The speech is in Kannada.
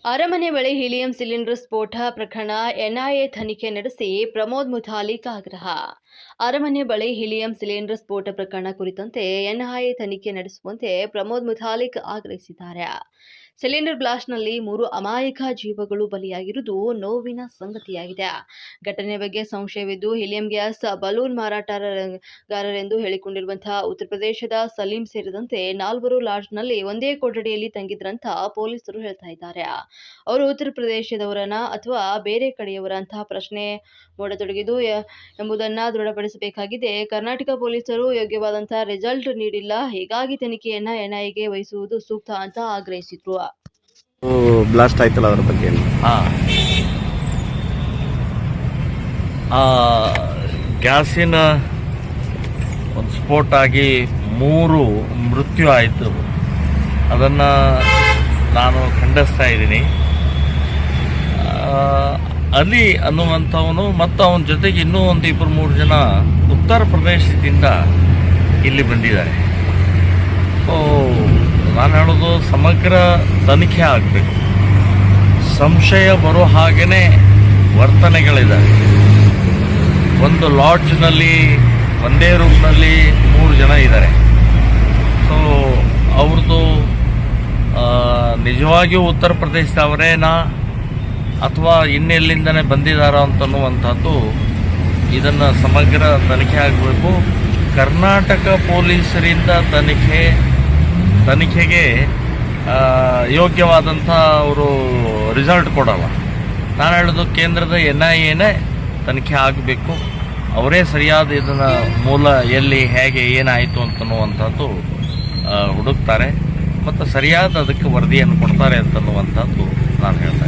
ಅರಮನೆ ಬಳಿ ಹೀಲಿಯಂ ಸಿಲಿಂಡರ್ ಸ್ಫೋಟ ಪ್ರಕರಣ ಎನ್ಐಎ ತನಿಖೆ ನಡೆಸಿ ಪ್ರಮೋದ್ ಮುತಾಲಿಕ್ ಆಗ್ರಹ. ಅರಮನೆ ಬಳಿ ಹೀಲಿಯಂ ಸಿಲಿಂಡರ್ ಸ್ಫೋಟ ಪ್ರಕರಣ ಕುರಿತಂತೆ ಎನ್ಐಎ ತನಿಖೆ ನಡೆಸುವಂತೆ ಪ್ರಮೋದ್ ಮುತಾಲಿಕ್ ಆಗ್ರಹಿಸಿದ್ದಾರೆ. ಸಿಲಿಂಡರ್ ಬ್ಲಾಸ್ಟ್ನಲ್ಲಿ 3 ಅಮಾಯಕ ಜೀವಗಳು ಬಲಿಯಾಗಿರುವುದು ನೋವಿನ ಸಂಗತಿಯಾಗಿದೆ. ಘಟನೆ ಬಗ್ಗೆ ಸಂಶಯವಿದ್ದು ಹೀಲಿಯಂ ಗ್ಯಾಸ್ ಬಲೂನ್ ಮಾರಾಟಗಾರರೆಂದು ಹೇಳಿಕೊಂಡಿರುವಂತಹ ಉತ್ತರ ಪ್ರದೇಶದ ಸಲೀಂ ಸೇರಿದಂತೆ 4 ಲಾಡ್ಜ್ನಲ್ಲಿ ಒಂದೇ ಕೊಠಡಿಯಲ್ಲಿ ತಂಗಿದ್ರಂತ ಪೊಲೀಸರು ಹೇಳ್ತಾ ಇದ್ದಾರೆ. ಅವರು ಉತ್ತರ ಪ್ರದೇಶದವರನ್ನ ಅಥವಾ ಬೇರೆ ಕಡೆಯವರ ಅಂತ ಪ್ರಶ್ನೆ ಮೂಡತೊಡಗಿದ್ದು ಎಂಬುದನ್ನು ದೃಢಪಡಿಸಬೇಕಾಗಿದೆ. ಕರ್ನಾಟಕ ಪೊಲೀಸರು ಯೋಗ್ಯವಾದಂತಹ ರಿಸಲ್ಟ್ ನೀಡಿಲ್ಲ, ಹೀಗಾಗಿ ತನಿಖೆಯನ್ನ ಎನ್ಐಎಗೆ ವಹಿಸುವುದು ಸೂಕ್ತ ಅಂತ ಆಗ್ರಹಿಸಿದ್ರು. ಬ್ಲಾಸ್ಟ್ ಆಯ್ತಲ್ಲ ಅದರ ಬಗ್ಗೆ ಗ್ಯಾಸಿನ ಒಂದು ಸ್ಫೋಟ ಆಗಿ 3 ಮೃತ್ಯು ಆಯಿತು. ಅದನ್ನು ನಾನು ಖಂಡಿಸ್ತಾ ಇದ್ದೀನಿ. ಅಲಿ ಅನ್ನುವಂಥವನು ಮತ್ತು ಅವನ ಜೊತೆಗೆ ಇನ್ನೂ 1-2-3 ಜನ ಉತ್ತರ ಪ್ರದೇಶದಿಂದ ಇಲ್ಲಿ ಬಂದಿದ್ದಾರೆ. ಸೊ ನಾನು ಹೇಳೋದು ಸಮಗ್ರ ತನಿಖೆ ಆಗಬೇಕು. ಸಂಶಯ ಬರೋ ಹಾಗೇ ವರ್ತನೆಗಳಿದ್ದಾವೆ. ಒಂದು ಲಾಡ್ಜ್ನಲ್ಲಿ ಒಂದೇ ರೂಮ್ನಲ್ಲಿ 3 ಜನ ಇದ್ದಾರೆ. ಸೊ ಅವ್ರದ್ದು ನಿಜವಾಗಿಯೂ ಉತ್ತರ ಪ್ರದೇಶದವರೇನಾ ಅಥವಾ ಇನ್ನೆಲ್ಲಿಂದನೇ ಬಂದಿದ್ದಾರೋ ಅಂತನ್ನುವಂಥದ್ದು ಇದನ್ನು ಸಮಗ್ರ ತನಿಖೆ ಆಗಬೇಕು. ಕರ್ನಾಟಕ ಪೊಲೀಸರಿಂದ ತನಿಖೆಗೆ ಯೋಗ್ಯವಾದಂಥ ಅವರು ರಿಸಲ್ಟ್ ಕೊಡಲ್ಲ. ನಾನು ಹೇಳೋದು ಕೇಂದ್ರದ ಎನ್ಐಎನೇ ತನಿಖೆ ಆಗಬೇಕು. ಅವರೇ ಸರಿಯಾದ ಇದನ್ನು ಮೂಲ ಎಲ್ಲಿ ಹೇಗೆ ಏನಾಯಿತು ಅಂತನ್ನುವಂಥದ್ದು ಹುಡುಕ್ತಾರೆ ಮತ್ತು ಸರಿಯಾದ ಅದಕ್ಕೆ ವರದಿಯನ್ನು ಕೊಡ್ತಾರೆ ಅಂತನ್ನುವಂಥದ್ದು ನಾನು ಹೇಳ್ತಾ